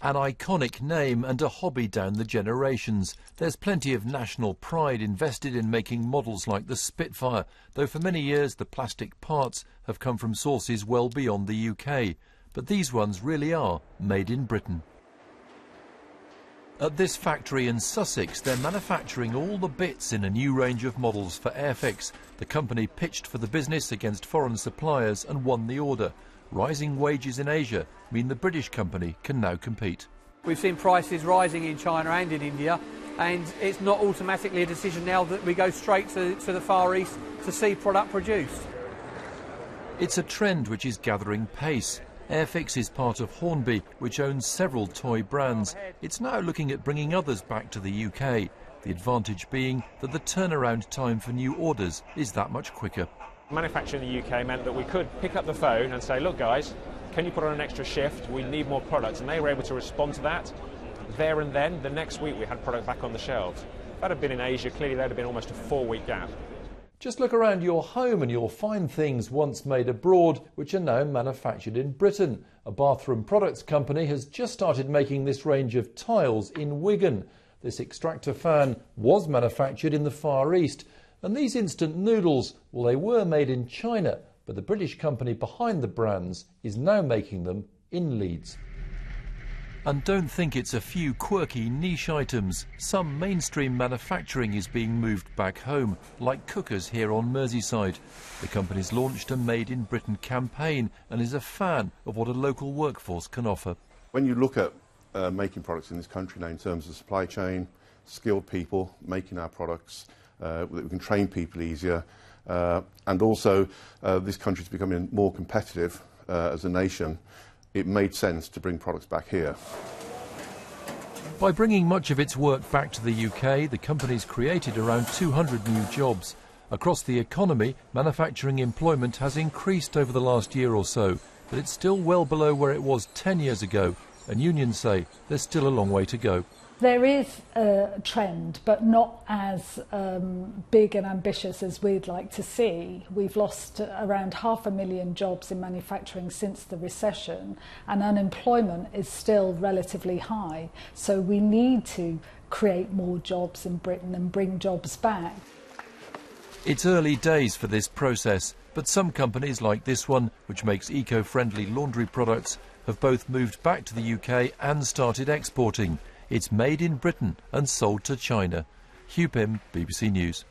An iconic name and a hobby down the generations. There's plenty of national pride invested in making models like the Spitfire, though for many years the plastic parts have come from sources well beyond the UK. But these ones really are made in Britain. At this factory in Sussex, they're manufacturing all the bits in a new range of models for Airfix. The company pitched for the business against foreign suppliers and won the order. Rising wages in Asia mean the British company can now compete. We've seen prices rising in China and in India, and it's not automatically a decision now that we go straight to the Far East to see product produced. It's a trend which is gathering pace. Airfix is part of Hornby, which owns several toy brands. It's now looking at bringing others back to the UK. The advantage being that the turnaround time for new orders is that much quicker. Manufacturing in the UK meant that we could pick up the phone and say, look guys, can you put on an extra shift? We need more products. And they were able to respond to that there and then. The next week we had product back on the shelves. If that had been in Asia, clearly there would have been almost a 4-week gap. Just look around your home and you'll find things once made abroad which are now manufactured in Britain. A bathroom products company has just started making this range of tiles in Wigan. This extractor fan was manufactured in the Far East. And these instant noodles, well, they were made in China, but the British company behind the brands is now making them in Leeds. And don't think it's a few quirky niche items. Some mainstream manufacturing is being moved back home, like cookers here on Merseyside. The company's launched a Made in Britain campaign and is a fan of what a local workforce can offer. When you look at making products in this country now in terms of supply chain, skilled people making our products, that we can train people easier, and also this country is becoming more competitive as a nation. It made sense to bring products back here. By bringing much of its work back to the UK, the company's created around 200 new jobs. Across the economy, manufacturing employment has increased over the last year or so, but it's still well below where it was 10 years ago, and unions say there's still a long way to go. There is a trend, but not as big and ambitious as we'd like to see. We've lost around 500,000 jobs in manufacturing since the recession, and unemployment is still relatively high. So we need to create more jobs in Britain and bring jobs back. It's early days for this process, but some companies like this one, which makes eco-friendly laundry products, have both moved back to the UK and started exporting. It's made in Britain and sold to China. Hugh Pym, BBC News.